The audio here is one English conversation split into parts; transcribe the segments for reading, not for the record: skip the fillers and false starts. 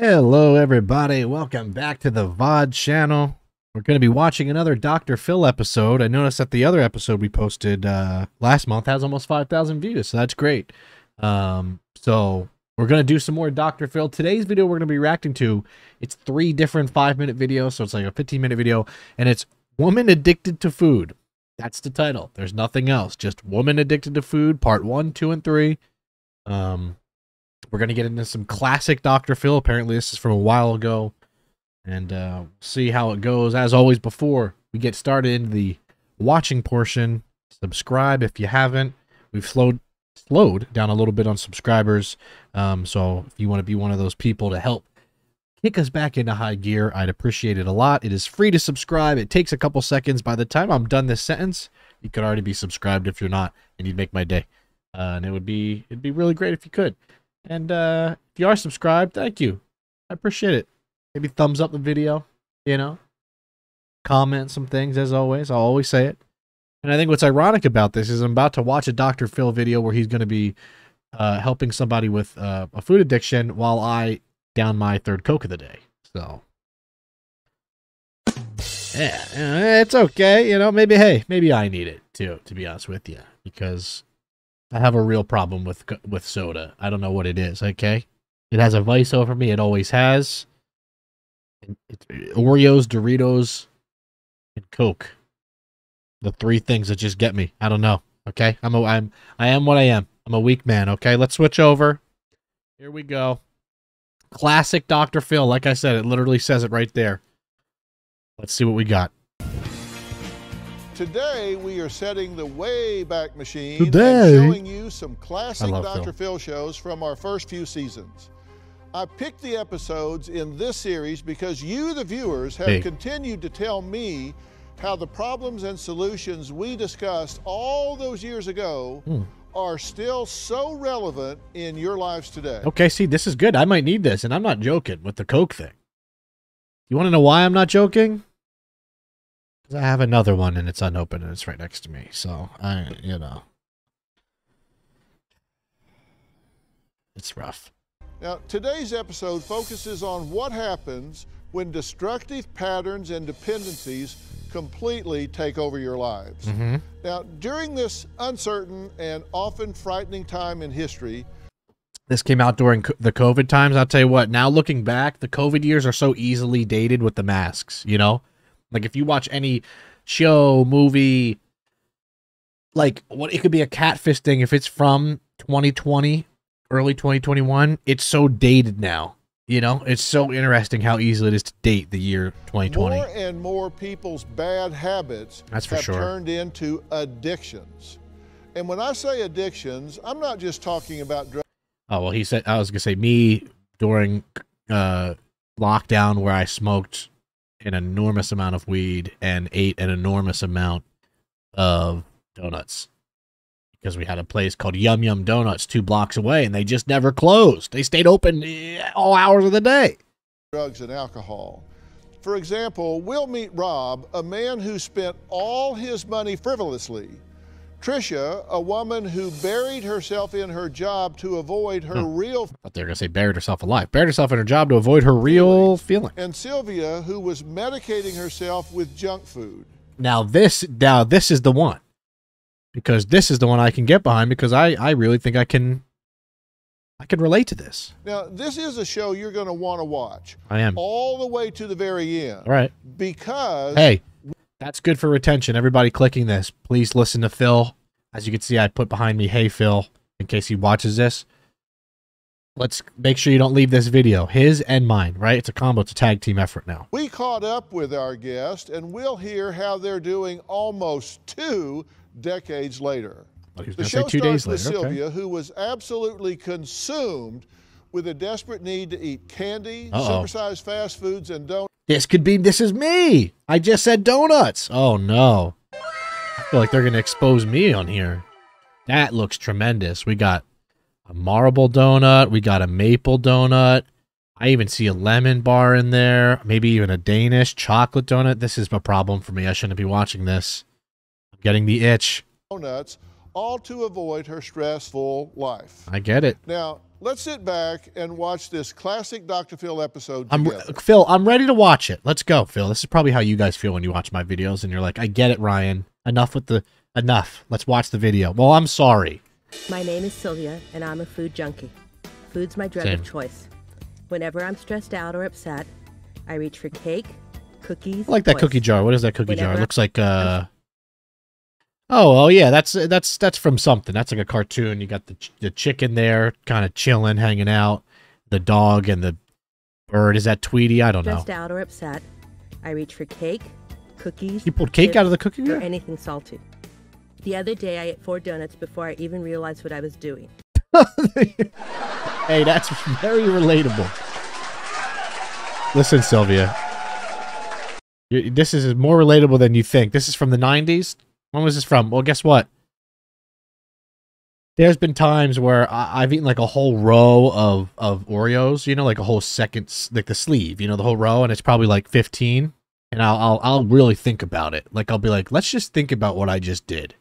Hello everybody, welcome back to the Vods channel. We're going to be watching another Dr. Phil episode. I noticed that the other episode we posted last month has almost 5,000 views, so that's great. So we're going to do some more Dr. Phil. Today's video we're going to be reacting to, it's 3 different 5-minute videos, so it's like a 15-minute video, and it's Woman Addicted to Food. That's the title. There's nothing else, just Woman Addicted to Food, part 1, 2, and 3. We're going to get into some classic Dr. Phil. Apparently, this is from a while ago. And see how it goes. As always, before we get started into the watching portion, subscribe if you haven't. We've slowed down a little bit on subscribers. So if you want to be one of those people to help kick us back into high gear, I'd appreciate it a lot. It is free to subscribe. It takes a couple seconds. By the time I'm done this sentence, you could already be subscribed if you're not, and you'd make my day. And it'd be really great if you could. And if you are subscribed, thank you. I appreciate it. Maybe thumbs up the video, you know. Comment some things, as always. I'll always say it. And I think what's ironic about this is I'm about to watch a Dr. Phil video where he's going to be helping somebody with a food addiction while I down my 3rd Coke of the day. So, yeah, it's okay. You know, maybe I need it too, to be honest with you, because I have a real problem with soda. I don't know what it is, okay? It has a vice over me. It always has. It's Oreos, Doritos, and Coke. The 3 things that just get me. I don't know, okay? I am what I am. I'm a weak man, okay? Let's switch over. Here we go. Classic Dr. Phil. Like I said, it literally says it right there. Let's see what we got. Today, we are setting the Wayback Machine and showing you some classic Dr. Phil shows from our first few seasons. I picked the episodes in this series because you, the viewers, have continued to tell me how the problems and solutions we discussed all those years ago are still so relevant in your lives today. Okay, see, this is good. I might need this, and I'm not joking with the Coke thing. You want to know why I'm not joking? I have another one and it's unopened and it's right next to me. So, you know, it's rough. Now, today's episode focuses on what happens when destructive patterns and dependencies completely take over your lives. Now, during this uncertain and often frightening time in history, this came out during the COVID times. I'll tell you what, now looking back, the COVID years are so easily dated with the masks, you know? Like, if you watch any show, movie, like, what it could be a catfish thing, if it's from 2020, early 2021, it's so dated now. You know, it's so interesting how easy it is to date the year 2020. More and more people's bad habits have turned into addictions. And when I say addictions, I'm not just talking about drugs. Oh, well, he said, I was going to say me during lockdown where I smoked an enormous amount of weed and ate an enormous amount of donuts because we had a place called Yum Yum Donuts 2 blocks away and they just never closed. They stayed open all hours of the day. Drugs and alcohol. For example, we'll meet Rob, a man who spent all his money frivolously. Tricia, a woman who buried herself in her job to avoid her real... I thought they were going to say buried herself alive. Buried herself in her job to avoid her real feeling. And Sylvia, who was medicating herself with junk food. Now this is the one. Because this is the one I can get behind because I really think I can relate to this. Now, this is a show you're going to want to watch. I am. All the way to the very end. All right. Because... Hey. That's good for retention. Everybody clicking this, please listen to Phil. As you can see, I put behind me, hey, Phil, in case he watches this. Let's make sure you don't leave this video. His and mine, right? It's a combo. It's a tag team effort now. We caught up with our guest, and we'll hear how they're doing almost 2 decades later. The show starts with Sylvia, who was absolutely consumed with a desperate need to eat candy, supersized fast foods, and donuts. This is me. I just said donuts. Oh, no. I feel like they're going to expose me on here. That looks tremendous. We got a marble donut. We got a maple donut. I even see a lemon bar in there. Maybe even a Danish chocolate donut. This is a problem for me. I shouldn't be watching this. I'm getting the itch. Donuts, all to avoid her stressful life. I get it. Now, let's sit back and watch this classic Dr. Phil episode together. Phil, I'm ready to watch it. Let's go, Phil. This is probably how you guys feel when you watch my videos and you're like, I get it, Ryan. Enough with the... Enough. Let's watch the video. Well, I'm sorry. My name is Sylvia, and I'm a food junkie. Food's my drug of choice. Whenever I'm stressed out or upset, I reach for cake, cookies. I like that cookie jar. What is that cookie jar? It looks like oh yeah, that's from something. That's like a cartoon. You got the chicken there, kind of chilling, hanging out. The dog and the bird. Is that Tweety? I don't know. Stressed out or upset, I reach for cake, cookies. You pulled cake out of the cookie jar? Or anything salty. The other day, I ate 4 donuts before I even realized what I was doing. Hey, that's very relatable. Listen, Sylvia. This is more relatable than you think. This is from the 90s. When was this from? Well, guess what? There's been times where I've eaten like a whole row of Oreos, you know, like a whole second, like the sleeve, you know, the whole row, and it's probably like 15. And I'll really think about it. Like, I'll be like, let's just think about what I just did.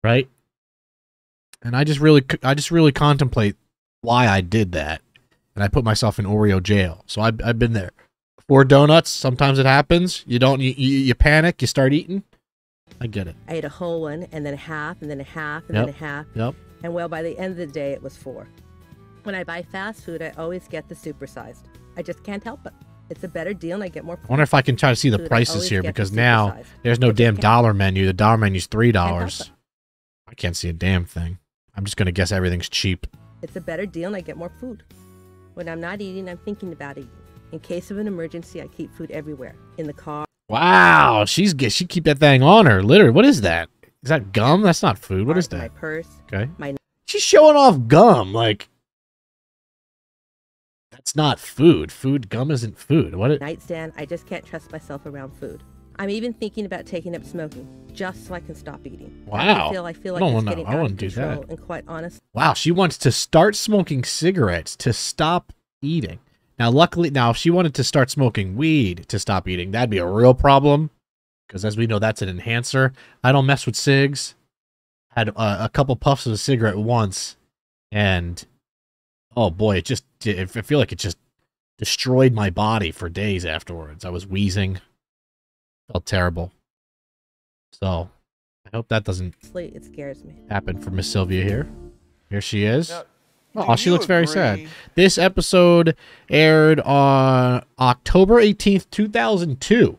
Right? And I just really contemplate why I did that. And I put myself in Oreo jail. So I've been there. 4 donuts, sometimes it happens. You panic, you start eating. I get it. I ate a whole one, and then a half, and then a half, and then a half. Yep. And well, by the end of the day, it was 4. When I buy fast food, I always get the supersized. I just can't help it. It's a better deal, and I get more food. I wonder if I can try to see the prices here, because now there's no damn dollar menu. The dollar menu's $3. I can't see a damn thing. I'm just going to guess everything's cheap. It's a better deal, and I get more food. When I'm not eating, I'm thinking about eating. In case of an emergency, I keep food everywhere. In the car. Wow, she keep that thing on her. Literally, what is that? Is that gum? That's not food. What is that? My purse. Okay. She's showing off gum. Like, that's not food. Gum isn't food. What? Nightstand. I just can't trust myself around food. I'm even thinking about taking up smoking, just so I can stop eating. Wow. I feel like it's getting out of control, and quite honest. Wow, she wants to start smoking cigarettes to stop eating. Now, luckily, if she wanted to start smoking weed to stop eating, that'd be a real problem. Because as we know, that's an enhancer. I don't mess with cigs. Had a couple puffs of a cigarette once, and oh boy, I feel like it just destroyed my body for days afterwards. I was wheezing. Felt terrible. So, I hope that doesn't it scares me. Happen for Miss Sylvia here. Here she is. Now, oh, she looks very sad. This episode aired on October 18th, 2002.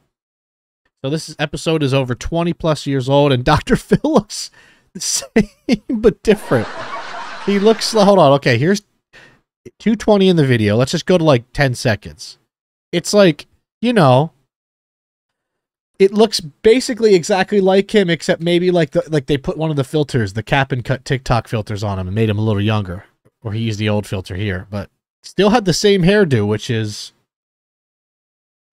So this episode is over 20 plus years old, and Dr. Phil looks the same but different. He looks, hold on, okay, here's 220 in the video. Let's just go to like 10 seconds. It's like, you know, it looks basically exactly like him, except maybe like they put one of the filters, the cap and cut TikTok filters on him and made him a little younger. Or he used the old filter here, but still had the same hairdo, which is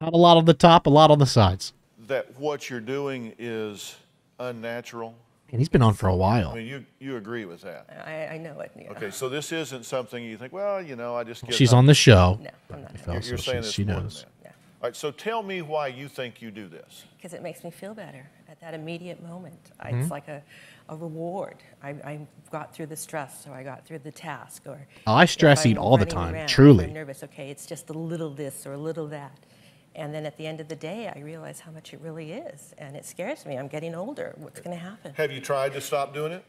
not a lot on the top, a lot on the sides. That what you're doing is unnatural. And he's been on for a while. I mean, you agree with that? I know it. Yeah. Okay, so this isn't something you think, well, you know, I just get... She's on the show. No, I'm not. You're saying this she more knows. Than that. Yeah. All right, so tell me why you think you do this. Because it makes me feel better at that immediate moment. It's like a reward. I got through the stress, or I got through the task, or... Oh, I stress eat all the time, truly. I'm nervous, okay, it's just a little this or a little that. And then at the end of the day, I realize how much it really is. And it scares me. I'm getting older. What's going to happen? Have you tried to stop doing it?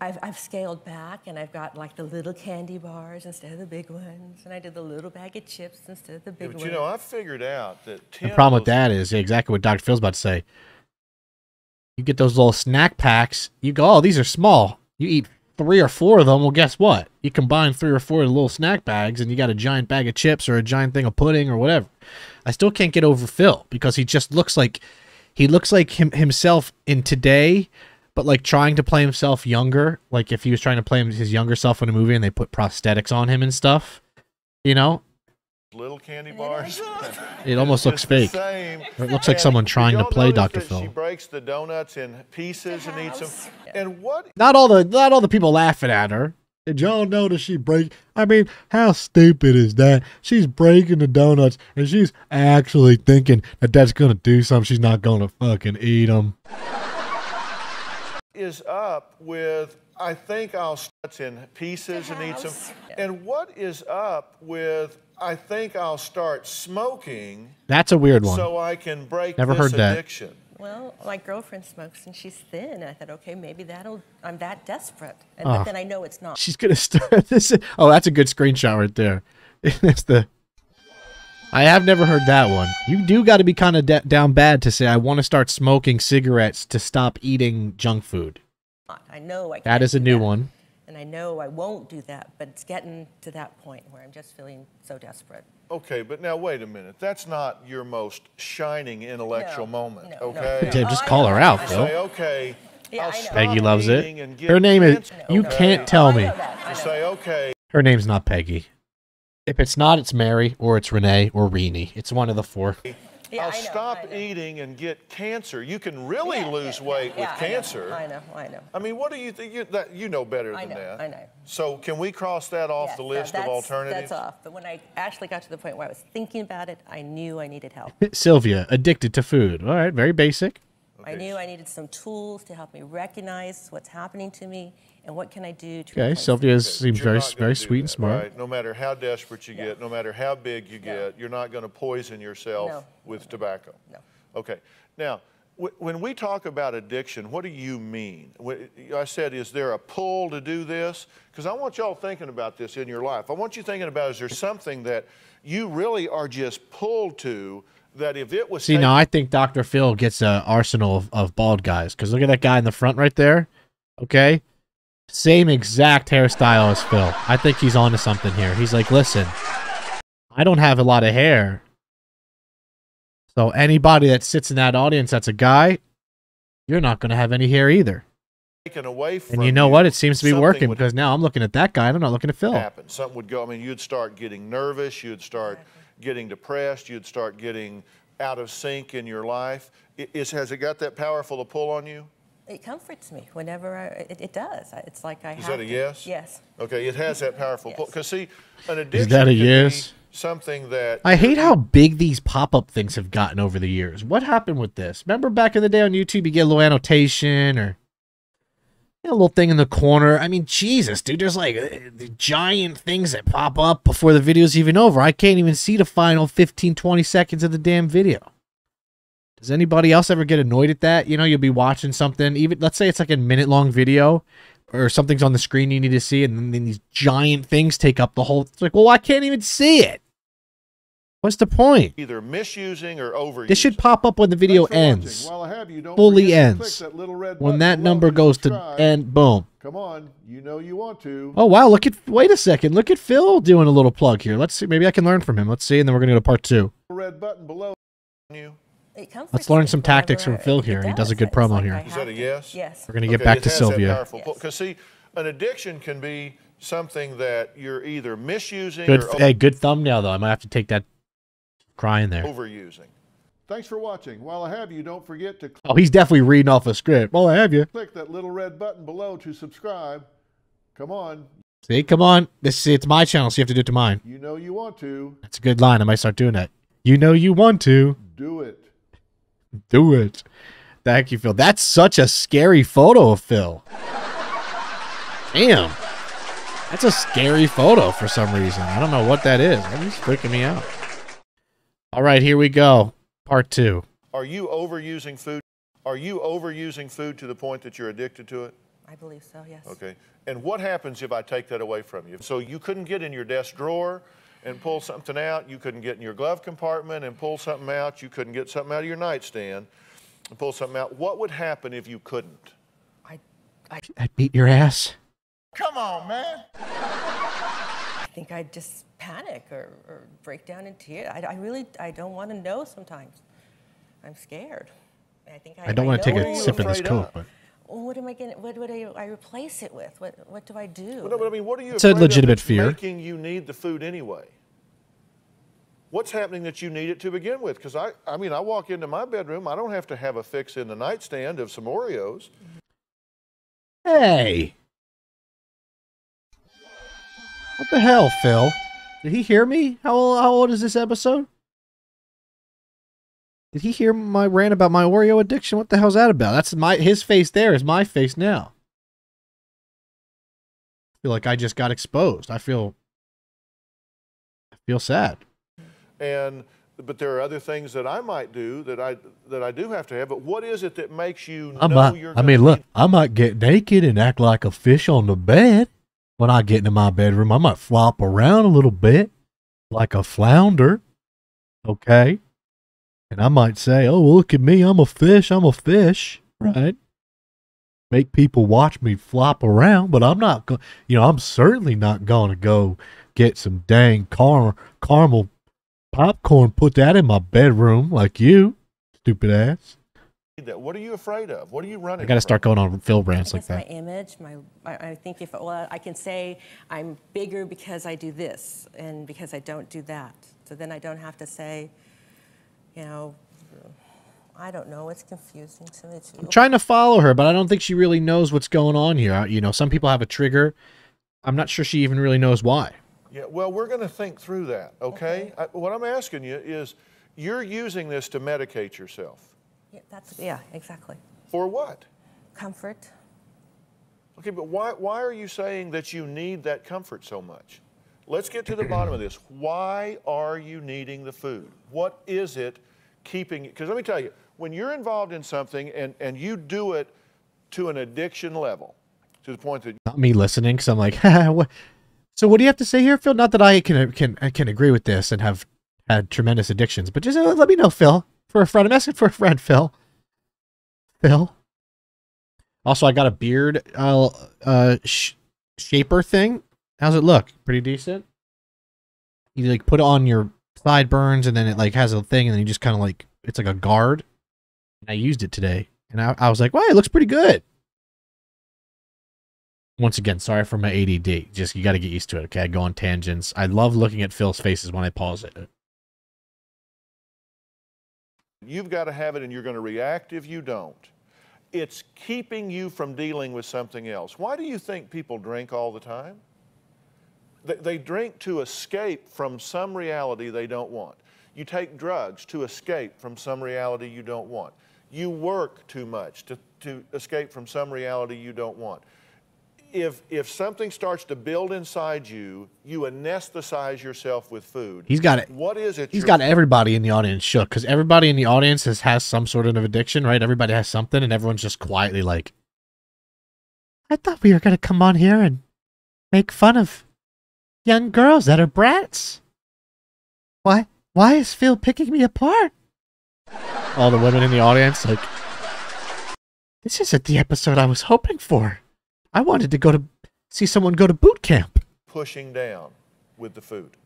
I've scaled back, and I've got like the little candy bars instead of the big ones. And I did the little bag of chips instead of the big ones. But you know, I figured out that... The problem with that is exactly what Dr. Phil's about to say. You get those little snack packs. You go, oh, these are small. You eat 3 or 4 of them. Well, guess what? You combine 3 or 4 of the little snack bags, and you got a giant bag of chips or a giant thing of pudding or whatever. I still can't get over Phil because he just looks like himself in today, but like trying to play himself younger. Like if he was trying to play his younger self in a movie and they put prosthetics on him and stuff, you know. Little candy bars. It almost looks fake. It looks like someone trying to play Dr. Phil. She breaks the donuts in pieces and eats them. And what? Not all the people laughing at her. Did y'all notice she break? I mean, how stupid is that? She's breaking the donuts, and she's actually thinking that that's gonna do something. She's not gonna fucking eat them. Is up with I think I'll start in pieces and eat some. And what is up with I think I'll start smoking? That's a weird one. So I can break Never this heard that. addiction. Well, my girlfriend smokes and she's thin. And I thought, okay, maybe I'm that desperate. But then I know it's not. She's gonna start this. Oh, that's a good screenshot right there. It's I have never heard that one. You do got to be kind of down bad to say I want to start smoking cigarettes to stop eating junk food. I know I can't. That is a new one. And I know I won't do that, but it's getting to that point where I'm just feeling so desperate. Okay, but now wait a minute. That's not your most shining intellectual moment, okay? No. Dave, just call her out, Phil. Say, okay, yeah, Peggy loves it. Her name is, you can't tell me. You say, okay. Her name's not Peggy. If it's not, it's Mary, or it's Renee, or Renee. It's one of the four. I'll stop eating and get cancer. You can really lose weight with cancer. I know. I mean, what do you think? You know better than that. I know. So can we cross that off the list of alternatives? That's off. But when I actually got to the point where I was thinking about it, I knew I needed help. Sylvia, addicted to food. All right, very basic. Okay. I knew I needed some tools to help me recognize what's happening to me and what can I do to Okay, Sylvia seems very sweet and smart. Right? No matter how desperate you get, no matter how big you get, you're not going to poison yourself with tobacco. No. Okay. Now, when we talk about addiction, what do you mean? I said, is there a pull to do this? Because I want y'all thinking about this in your life. I want you thinking about, is there something that you really are just pulled to that if it was... See, now I think Dr. Phil gets an arsenal of bald guys. Because look at that guy in the front right there. Okay? Same exact hairstyle as Phil. I think he's onto something here. He's like, listen, I don't have a lot of hair. So anybody that sits in that audience that's a guy, you're not going to have any hair either. Taken away from and you know what? It seems to be working because now I'm looking at that guy and I'm not looking at Phil. Something would go. I mean, you'd start getting nervous. You'd start getting depressed. You'd start getting out of sync in your life. Has it got that powerful a pull on you? It comforts me whenever it does. It's like I have. Is that a yes? Yes. Okay, it has that powerful pull. Because see, an addiction is that a yes? Something that I hate how big these pop-up things have gotten over the years. What happened with this? Remember back in the day on YouTube, you get a little annotation or a little thing in the corner. I mean, Jesus, dude, there's like giant things that pop up before the video's even over. I can't even see the final 15, 20 seconds of the damn video. Does anybody else ever get annoyed at that? You know, you'll be watching something, even let's say it's like a minute-long video or something's on the screen you need to see, and then these giant things take up the whole... It's like, well, I can't even see it. What's the point? Either misusing or overusing. This should pop up when the video ends. While I have you, don't fully ends. That little red when that number goes to end, boom. Come on, you know you want to. Oh, wow, look at... Wait a second. Look at Phil doing a little plug here. Let's see. Maybe I can learn from him. Let's see, and then we're going to go to part 2. Red button below you. Let's learn some tactics from Phil here. He does a good promo here. Is that a yes? Yes. We're going to get back to Sylvia. Because see, an addiction can be something that you're either misusing or... Hey, good thumbnail, though. I might have to take that crying there. Overusing. Thanks for watching. While I have you, don't forget to... Oh, he's definitely reading off a script. While I have you. Click that little red button below to subscribe. Come on. See, come on. It's my channel, so you have to do it to mine. You know you want to. That's a good line. I might start doing that. You know you want to. Do it. Do it. Thank you, Phil. That's such a scary photo of Phil. Damn. That's a scary photo for some reason. I don't know what that is. It's freaking me out. All right, here we go. Part 2. Are you overusing food? Are you overusing food to the point that you're addicted to it? I believe so, yes. Okay. And what happens if I take that away from you? So you couldn't get in your desk drawer and pull something out. You couldn't get in your glove compartment and pull something out. You couldn't get something out of your nightstand and pull something out. What would happen if you couldn't? I'd beat your ass. Come on, man. I think I'd just panic or break down in tears. I don't want to know sometimes. I'm scared. I don't want to take a sip of this Coke, but... What am I going? What would I replace it with? What do I do? Well, no, but I mean, what are you? It's a legitimate fear. Making you need the food anyway. What's happening that you need it to begin with? Because I mean, I walk into my bedroom. I don't have to have a fix in the nightstand of some Oreos. Hey, what the hell, Phil? Did he hear me? How old is this episode? Did he hear my rant about my Oreo addiction? What the hell's that about? That's his face there is my face now. feel like I just got exposed. I feel sad. But there are other things that I might do that I do have to have. But what is it that makes you know you're gonna look, I might get naked and act like a fish on the bed when I get into my bedroom. I might flop around a little bit like a flounder, okay? And I might say, "Oh, look at me, I'm a fish, right?" Make people watch me flop around, but I'm not going. I'm certainly not going to go get some dang caramel popcorn, put that in my bedroom like you, stupid ass. What are you afraid of? What are you running? I got to start going on Phil brands like that. My image, I think I can say I'm bigger because I do this and because I don't do that. So then I don't have to say, I don't know. It's confusing to me too. I'm trying to follow her, but I don't think she really knows what's going on here. Some people have a trigger. I'm not sure she even really knows why. Yeah, well, we're going to think through that, okay? What I'm asking you is, you're using this to medicate yourself. Yeah, exactly. For what? Comfort. Okay, but why are you saying that you need that comfort so much? Let's get to the bottom of this. Why are you needing the food? What is it keeping you? Because let me tell you, when you're involved in something and you do it to an addiction level, to the point that... Not me listening, because I'm like, what? So what do you have to say here, Phil? Not that I can agree with this and have had tremendous addictions, but just let me know, Phil. For a friend. I'm asking for a friend, Phil. Phil. Also, I got a beard shaper thing. How's it look? Pretty decent? You like put it on your sideburns and then it like has a thing and then you just kind of like, it's like a guard. And I used it today. And I was like, wow, it looks pretty good. Once again, sorry for my ADD. Just, you got to get used to it, okay? I go on tangents. I love looking at Phil's faces when I pause it. You've got to have it and you're going to react if you don't. It's keeping you from dealing with something else. Why do you think people drink all the time? They drink to escape from some reality they don't want. You take drugs to escape from some reality you don't want. You work too much to escape from some reality you don't want. If something starts to build inside you, you anesthetize yourself with food. He's got it. What is it? He's got everybody in the audience shook because everybody in the audience has some sort of addiction, right? Everybody has something, and everyone's just quietly like, I thought we were going to come on here and make fun of young girls that are brats. Why is Phil picking me apart? All the women in the audience like, this isn't the episode I was hoping for. I wanted to go to see someone go to boot camp. Pushing down with the food.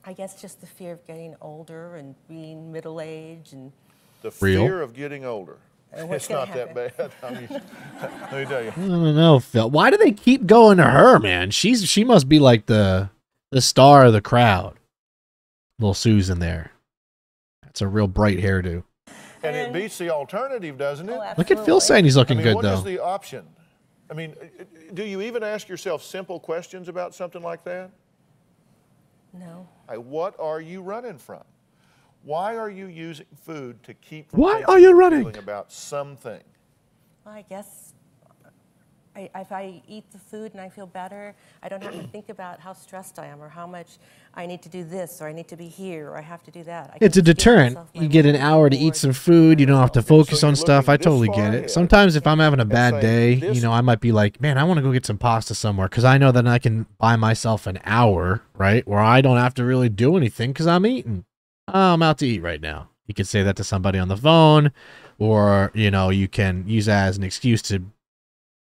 I guess just the fear of getting older and being middle-aged and... The fear of getting older. It's not that bad. Let me tell you. I don't know, Phil. Why do they keep going to her, man? She must be like the star of the crowd. Little Susan there. That's a real bright hairdo. And it beats the alternative, doesn't it? Oh, look at Phil saying he's looking good, though. What is the option? I mean, do you even ask yourself simple questions about something like that? No. What are you running from? Why are you using food to keep from feeling about something? Well, I guess if I eat the food and I feel better, I don't have to think about how stressed I am or how much I need to do this or I need to be here or I have to do that. It's a deterrent. You get an hour to eat some food. You don't have to focus on stuff. I totally get it. Sometimes if I'm having a bad day, I might be like, man, I want to go get some pasta somewhere because I know that I can buy myself an hour, right, where I don't have to really do anything because I'm eating. I'm out to eat right now. You can say that to somebody on the phone, or, you can use that as an excuse to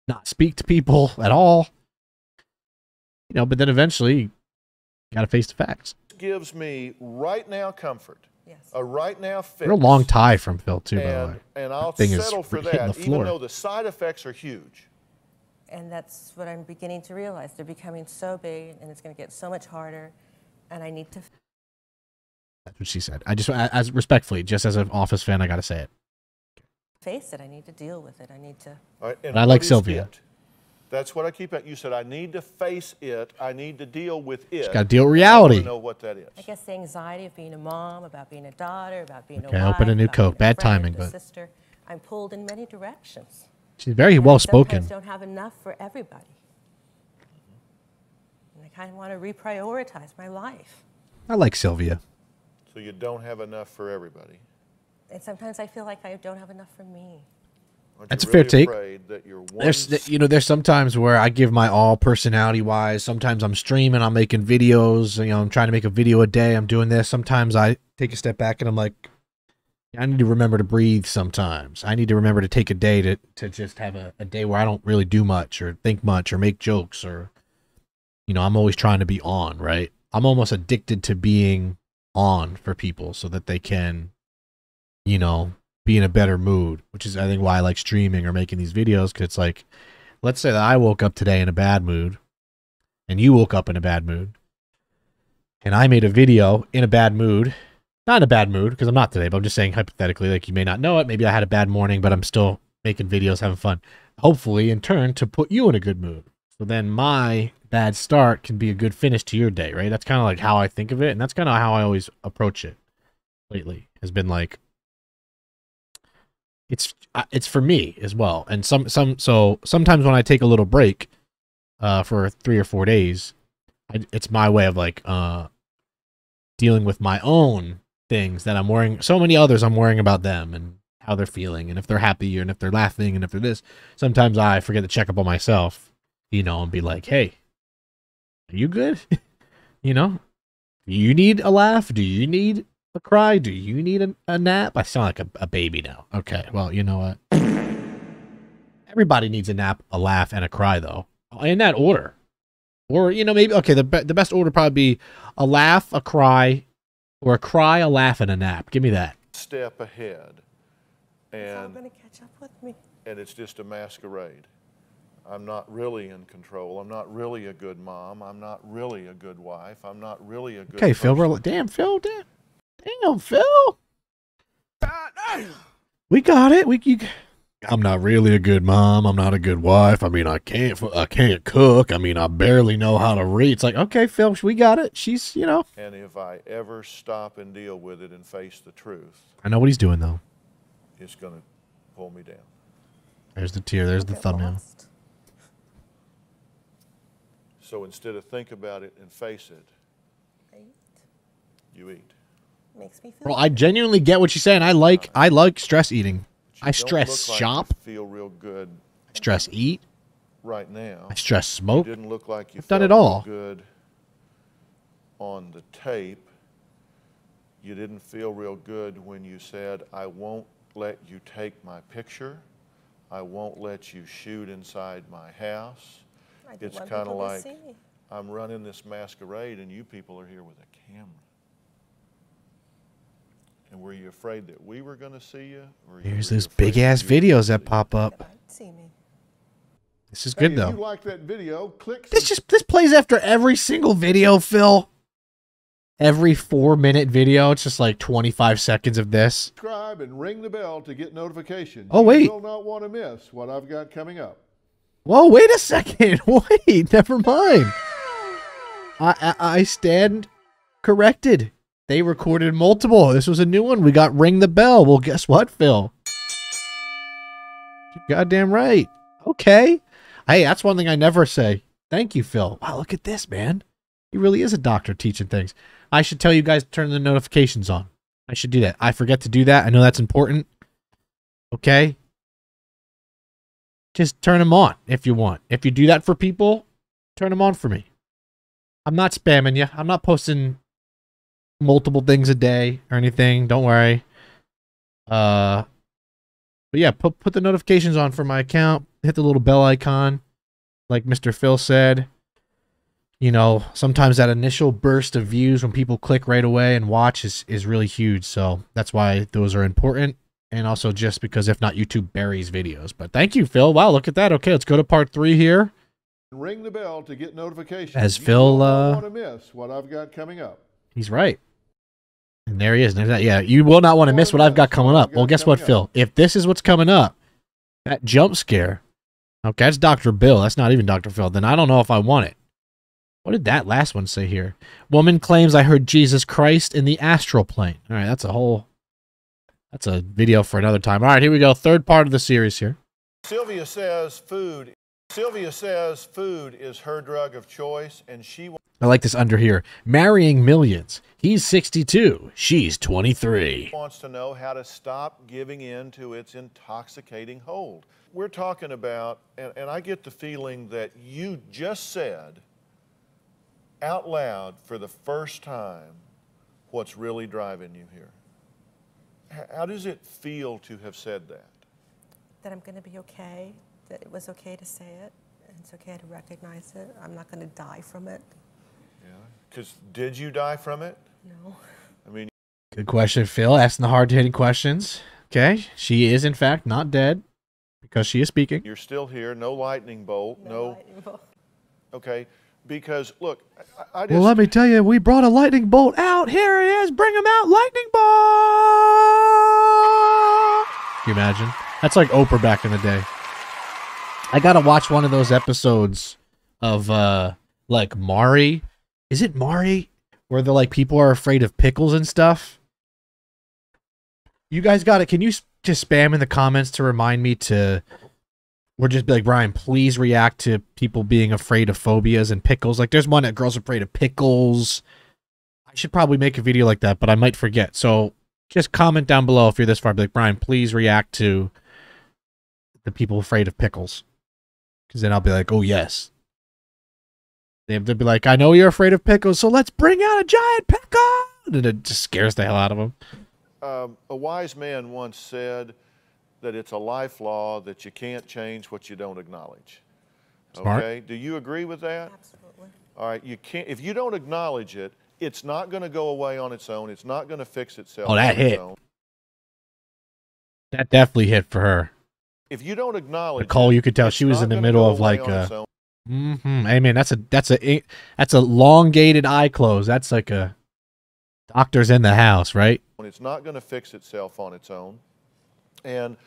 not speak to people at all. But then eventually you got to face the facts. Gives me right now comfort. Yes. A right now fix. Real long tie from Phil too, by the way. And I'll settle for that, even though the side effects are huge. And that's what I'm beginning to realize. They're becoming so big, and it's going to get so much harder, and I need to... That's what she said. I just, as respectfully, just as an Office fan, I got to say it. Face it. I need to deal with it. I need to... Right, and I like Sylvia. That's what I keep at. You said, I need to face it. I need to deal with it. Just got to deal with reality. I don't know what that is. I guess the anxiety of being a mom, about being a daughter, about being a wife. Okay, open a new Coke. Bad timing, but... sister. I'm pulled in many directions. She's very well spoken. Sometimes don't have enough for everybody. kind of want to reprioritize my life. I like Sylvia. So you don't have enough for everybody. And sometimes I feel like I don't have enough for me. That's a fair take. There's sometimes where I give my all personality-wise. Sometimes I'm streaming, I'm making videos. I'm trying to make a video a day. I'm doing this. Sometimes I take a step back and I'm like, I need to remember to breathe sometimes. I need to remember to take a day to just have a day where I don't really do much or think much or make jokes or, I'm always trying to be on, right? I'm almost addicted to being on for people so that they can, be in a better mood, which is, I think, why I like streaming or making these videos. Because it's like, let's say that I woke up today in a bad mood and you woke up in a bad mood and I made a video in a bad mood. Not in a bad mood, because I'm not today, but I'm just saying hypothetically, like, you may not know it. Maybe I had a bad morning, but I'm still making videos, having fun. Hopefully, in turn, to put you in a good mood. So then my bad start can be a good finish to your day, right? That's kind of like how I think of it, and that's kind of how I always approach it lately. Has been like, it's for me as well. And so sometimes when I take a little break for 3 or 4 days, it's my way of like dealing with my own things that I'm worrying. So many others, I'm worrying about them and how they're feeling and if they're happy and if they're laughing and if they're this. Sometimes I forget to check up on myself, and be like, hey, are you good? Do you need a laugh? Do you need a cry? Do you need a nap? I sound like a baby now. Okay, well, you know what? Everybody needs a nap, a laugh, and a cry, though. In that order. Or, maybe, okay, the best order would probably be a laugh, a cry, or a cry, a laugh, and a nap. Give me that. Step ahead. It's all going to catch up with me. And it's just a masquerade. I'm not really in control. I'm not really a good mom. I'm not really a good wife. I'm not really a good Okay, Phil, damn, Phil, damn, Phil. We got it. I'm not really a good mom. I'm not a good wife. I mean, I can't cook. I mean, I barely know how to read. It's like, okay, Phil, we got it. She's, And if I ever stop and deal with it and face the truth, I know what he's doing, though. It's going to pull me down. There's the tear. There's the thumbnail. Lost. So instead of think about it and face it, you eat. Makes me feel Well, I genuinely get what she's saying. I like stress eating. I stress shop. Feel real good. I stress eat. Right now. I stress smoke. You didn't look like you I've done it all. Good on the tape. You didn't feel real good when you said, I won't let you take my picture. I won't let you shoot inside my house. It's kind of like I'm running this masquerade and you people are here with a camera. And were you afraid that we were going to see you? Or here's those big ass videos that pop up. See me. This is good though. If you like that video, click. This plays after every single video, Phil. Every 4-minute video, it's just like 25 seconds of this. Subscribe and ring the bell to get notifications. Oh wait. You will not want to miss what I've got coming up. Whoa, wait a second. Wait, never mind. I stand corrected. They recorded multiple. This was a new one. We got ring the bell. Well, guess what, Phil? You're goddamn right. Okay. Hey, that's one thing I never say. Thank you, Phil. Wow, look at this, man. He really is a doctor teaching things. I should tell you guys to turn the notifications on. I should do that. I forget to do that. I know that's important. Okay? Just turn them on if you want. If you do that for people, turn them on for me. I'm not spamming you. I'm not posting multiple things a day or anything. Don't worry. But yeah, put the notifications on for my account. Hit the little bell icon. Like Mr. Phil said. Sometimes that initial burst of views when people click right away and watch is really huge. So that's why those are important. And also just because if not, YouTube buries videos. But thank you, Phil. Wow, look at that. Okay, let's go to part 3 here. Ring the bell to get notifications. As Phil, you don't want to miss what I've got coming up. He's right. And there he is. Yeah, you will not want to miss what I've got coming up. Well, guess what, Phil? If this is what's coming up, that jump scare, okay, that's Dr. Bill. That's not even Dr. Phil. Then I don't know if I want it. What did that last one say here? Woman claims I heard Jesus Christ in the astral plane. All right, that's a video for another time. All right, here we go. Third part of the series here. Sylvia says food is her drug of choice, and she I like this under here. Marrying millions. He's 62. She's 23. Wants to know how to stop giving in to its intoxicating hold. We're talking about, and I get the feeling that you just said out loud for the first time what's really driving you here. How does it feel to have said that? That I'm going to be okay, that it was okay to say it, and it's okay to recognize it. I'm not going to die from it. Yeah, because did you die from it? No. I mean, good question, Phil. Asking the hard-hitting questions. Okay, she is in fact not dead because she is speaking. You're still here. No lightning bolt. No. Lightning bolt. Okay, because look, I just. Well, let me tell you, we brought a lightning bolt out. Here it is. Bring him out, lightning bolt. Can you imagine? That's like Oprah back in the day. I gotta watch one of those episodes of like Mari. Is it Mari? Where the like people are afraid of pickles and stuff. You guys got it. Can you just spam in the comments to remind me to, or just be like, Brian, please react to people being afraid of phobias and pickles. Like there's one that girls afraid of pickles. I should probably make a video like that, but I might forget. So just comment down below if you're this far. Be like, Brian, please react to the people afraid of pickles. Because then I'll be like, oh yes. They'll be like, I know you're afraid of pickles, so let's bring out a giant pickle! And it just scares the hell out of them. A wise man once said that it's a life law that you can't change what you don't acknowledge. Smart. Okay? Do you agree with that? Absolutely. All right, you can't, if you don't acknowledge it, it's not going to go away on its own. It's not going to fix itself. Oh, that on hit. its own. That definitely hit for her. If you don't acknowledge Nicole, it, you could tell it's she was not in the gonna middle go of away like on its own. Hey man, that's a elongated eye close. That's like a doctor's in the house, right? It's not going to fix itself on its own. And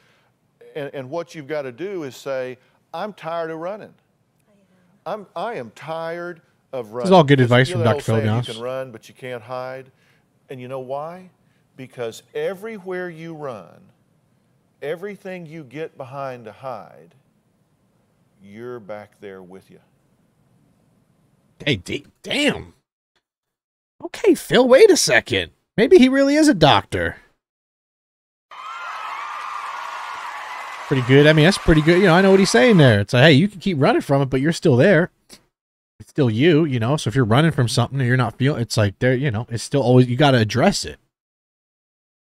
what you've got to do is say, I'm tired of running. I am tired of running. This is all good advice You from know Dr. Phil, the to be old saying, honest. you can run, but you can't hide. And you know why? Because everywhere you run, everything you get behind to hide, you're back there with you. Hey, damn. Okay, Phil, wait a second. Maybe he really is a doctor. Pretty good. I mean, that's pretty good. You know, I know what he's saying there. It's like, hey, you can keep running from it, but you're still there. It's still you, you know? So if you're running from something and you're not feeling, it's like there, you know, it's still always, you got to address it.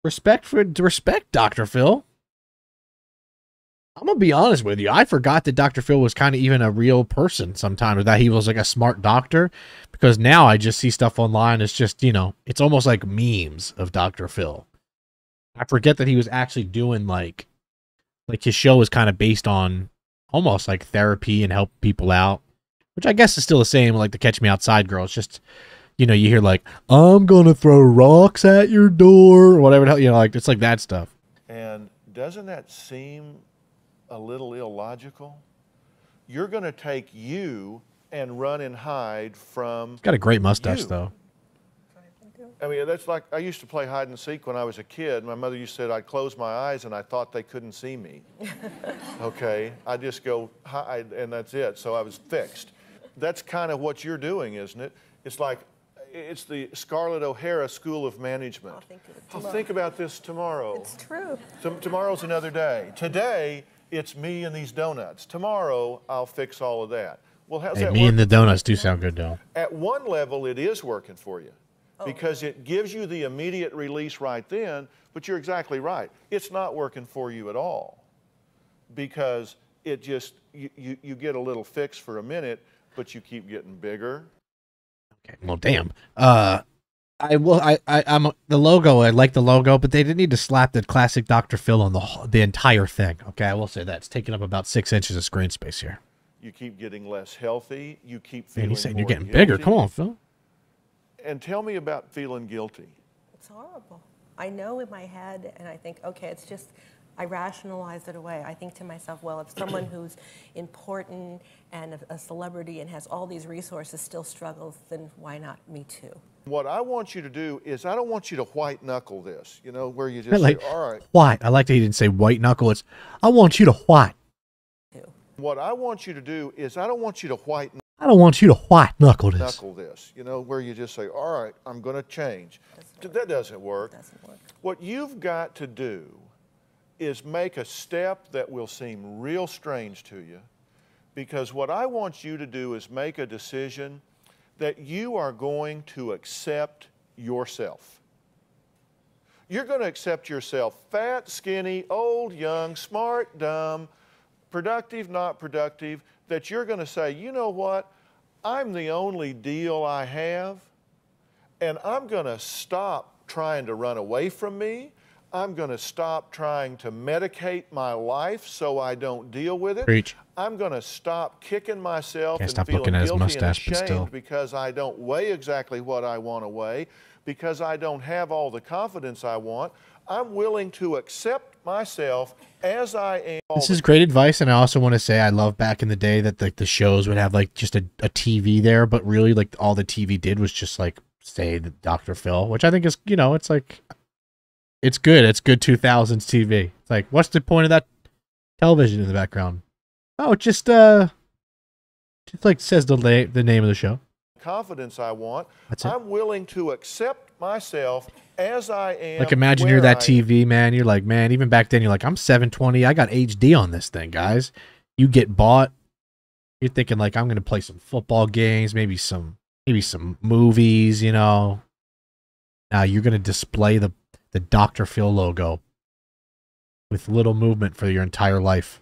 Respect, Dr. Phil. I'm going to be honest with you. I forgot that Dr. Phil was kind of even a real person sometimes, or that he was like a smart doctor, because now I just see stuff online. It's just, you know, it's almost like memes of Dr. Phil. I forget that he was actually doing like his show was kind of based on almost like therapy and help people out, which I guess is still the same, like the Catch Me Outside girl. It's just, you know, you hear like, I'm going to throw rocks at your door, or whatever the hell, you know, like it's like that stuff. And doesn't that seem a little illogical? You're going to take you and run and hide from He's got a great mustache, you. though. I mean, that's like, I used to play hide and seek when I was a kid. My mother used to say I'd close my eyes and I thought they couldn't see me. Okay, I just go hide and that's it. So I was fixed. That's kind of what you're doing, isn't it? It's like, it's the Scarlett O'Hara School of Management. I'll think about this tomorrow. It's true. Tomorrow's another day. Today, it's me and these donuts. Tomorrow, I'll fix all of that. Well, how's that Me work? and the donuts do sound good, though. At one level, it is working for you because it gives you the immediate release right then, but you're exactly right. It's not working for you at all because it just, you get a little fix for a minute, but you keep getting bigger. Okay, well, damn. I'm the logo. I like the logo, but they didn't need to slap the classic Dr. Phil on the entire thing. Okay, I will say that it's taking up about 6 inches of screen space here. You keep getting less healthy. You keep feeling. Man, he's saying you're more getting guilty. bigger. Come on, Phil. And tell me about feeling guilty. It's horrible. I know in my head, and I think, okay, it's just, I rationalize it away. I think to myself, well, if someone who's important and a celebrity and has all these resources still struggles, then why not me too? What I want you to do is I don't want you to white knuckle this, you know, where you just Like, say, all right. white. I like that he didn't say white knuckle. It's, I want you to white. What I want you to do is I don't want you to white. I don't want you to white knuckle this. Knuckle this, you know, where you just say, all right, I'm going to change. That doesn't work. What you've got to do is make a step that will seem real strange to you, because what I want you to do is make a decision that you are going to accept yourself. You're going to accept yourself fat, skinny, old, young, smart, dumb, productive, not productive, that you're going to say, you know what, I'm the only deal I have, and I'm going to stop trying to run away from me. I'm going to stop trying to medicate my life so I don't deal with it. Preach. I'm going to stop kicking myself Can't and stop feeling looking at his guilty and mustache, but still. ashamed because I don't weigh exactly what I want to weigh, because I don't have all the confidence I want. I'm willing to accept myself as I am. This is great advice, and I also want to say I love back in the day that the shows would have like just a TV there, but really like all the TV did was just like say the Dr. Phil, which I think is, you know, it's like, it's good. It's good 2000s TV. It's like, what's the point of that television in the background? Oh, it just like says the name of the show. Confidence I want. That's it. I'm willing to accept myself as I am. Like, imagine you're that TV, man. You're like, man, even back then, you're like, I'm 720. I got HD on this thing, guys. You get bought. You're thinking, like, I'm going to play some football games, maybe some movies, you know. Now you're going to display the Dr. Phil logo with little movement for your entire life.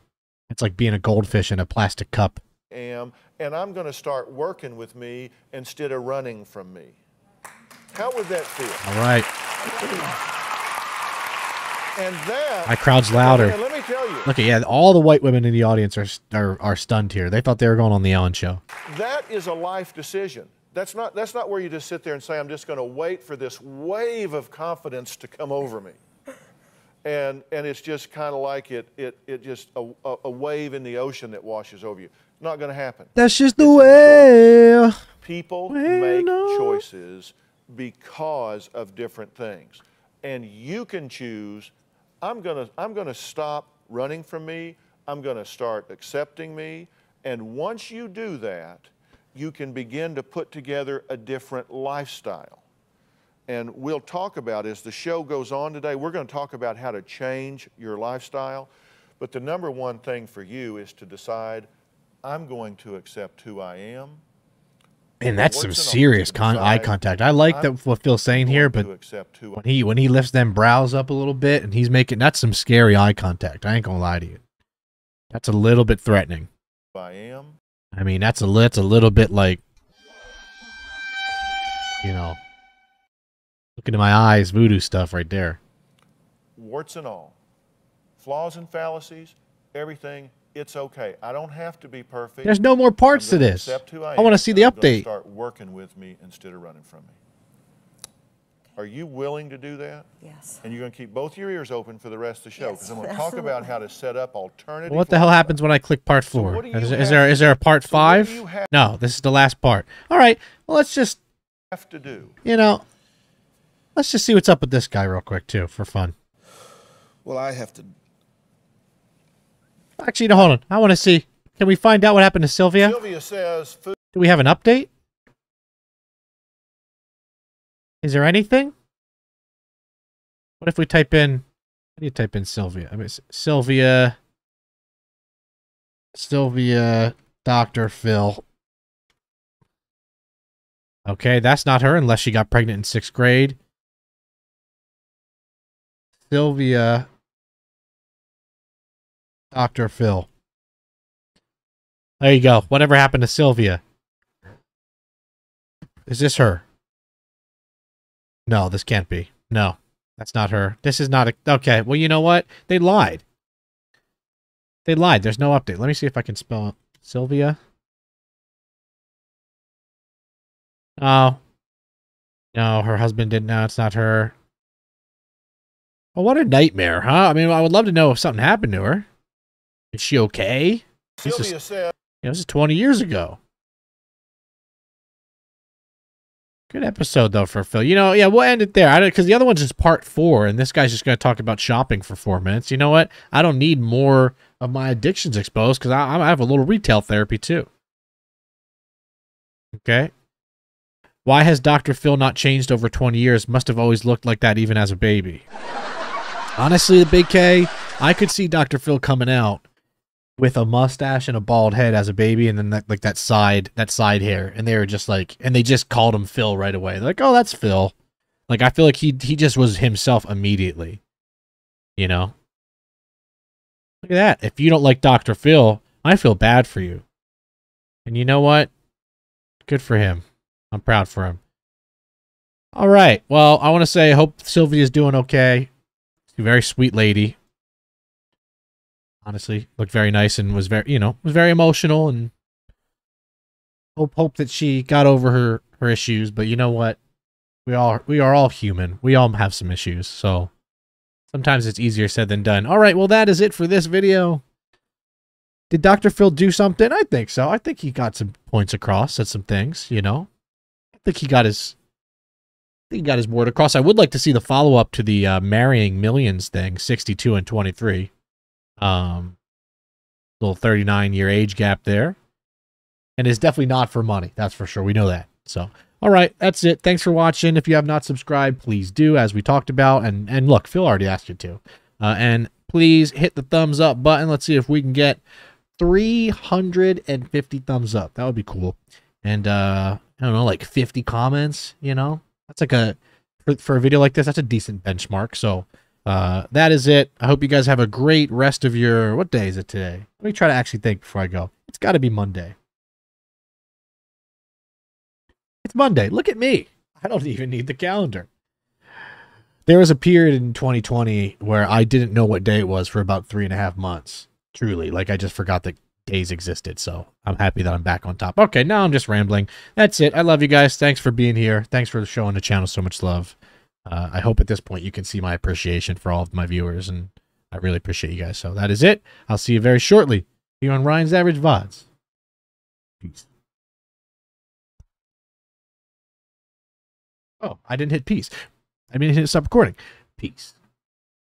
It's like being a goldfish in a plastic cup. And I'm going to start working with me instead of running from me. How would that feel? All right. And that, my crowd's louder. And let me tell you. Look at, yeah, all the white women in the audience are stunned here. They thought they were going on the Ellen Show. That is a life decision. That's not where you just sit there and say, I'm just going to wait for this wave of confidence to come over me. And it's just kind of like it just a wave in the ocean that washes over you. Not going to happen. That's just the way. People make choices because of different things. And you can choose, I'm gonna stop running from me. I'm going to start accepting me. And once you do that, you can begin to put together a different lifestyle. And we'll talk about, as the show goes on today, we're going to talk about how to change your lifestyle. But the number one thing for you is to decide, I'm going to accept who I am. And that's some serious eye contact. I like that what Phil's saying here, but when he lifts them brows up a little bit and he's making, that's some scary eye contact. I ain't gonna lie to you. That's a little bit threatening. I mean, that's a little bit like, you know, look into my eyes, voodoo stuff right there. Warts and all, flaws and fallacies, everything. It's okay. I don't have to be perfect. There's no more parts to this. I want to see the update. Start working with me instead of running from me. Are you willing to do that? Yes. And you're going to keep both your ears open for the rest of the show, because I'm going to talk about how to set up alternative. What the hell happens when I click part 4? Is there a part 5? No, this is the last part. All right. Well, let's just have to do. You know, let's just see what's up with this guy real quick too, for fun. Well, I have to. Actually, no, hold on. I want to see. Can we find out what happened to Sylvia? Sylvia says, do we have an update? Is there anything? What if we type in, how do you type in Sylvia? I mean, Sylvia, Dr. Phil. Okay, that's not her unless she got pregnant in 6th grade. Sylvia, Dr. Phil. There you go. Whatever happened to Sylvia? Is this her? No, this can't be. No, that's not her. This is not a... Okay, well, you know what? They lied. They lied. There's no update. Let me see if I can spell it. Sylvia. Oh. No, her husband didn't know. It's not her. Well, what a nightmare, huh? I mean, I would love to know if something happened to her. Is she okay? Sylvia said, this is 20 years ago. Good episode, though, for Phil. You know, yeah, we'll end it there. Because the other one's just part 4, and this guy's just going to talk about shopping for 4 minutes. You know what? I don't need more of my addictions exposed, because I have a little retail therapy, too. Okay. Why has Dr. Phil not changed over 20 years? Must have always looked like that even as a baby. Honestly, the Big K, I could see Dr. Phil coming out with a mustache and a bald head as a baby, and then that side hair, and they were just like, and they just called him Phil right away. They're like, oh, that's Phil. Like, I feel like he just was himself immediately. You know? Look at that. If you don't like Dr. Phil, I feel bad for you. And you know what? Good for him. I'm proud for him. All right. Well, I want to say I hope Sylvia's doing okay. She's a very sweet lady. Honestly, looked very nice and was very, was very emotional, and hope that she got over her issues. But you know what? We are all human. We all have some issues. So sometimes it's easier said than done. All right. Well, that is it for this video. Did Dr. Phil do something? I think so. I think he got some points across, said some things, I think he got his word across. I would like to see the follow-up to the marrying millions thing, 62 and 23. Little 39-year age gap there. And it's definitely not for money. That's for sure. We know that. So, all right, that's it. Thanks for watching. If you have not subscribed, please do, as we talked about. And look, Phil already asked you to. And please hit the thumbs up button. Let's see if we can get 350 thumbs up. That would be cool. And I don't know, like 50 comments, That's like for a video like this, that's a decent benchmark. So that is it. I hope you guys have a great rest of your, what day is it today? Let me try to actually think before I go. It's got to be Monday. It's Monday. Look at me. I don't even need the calendar. There was a period in 2020 where I didn't know what day it was for about 3.5 months. Truly, like I just forgot that days existed. So I'm happy that I'm back on top. Okay, now I'm just rambling. That's it. I love you guys. Thanks for being here. Thanks for showing the channel so much love. I hope at this point you can see my appreciation for all of my viewers, and I really appreciate you guys. So that is it. I'll see you very shortly here on Ryan's Average Vods. Peace. Oh, I didn't hit peace. I mean, hit stop recording. Peace.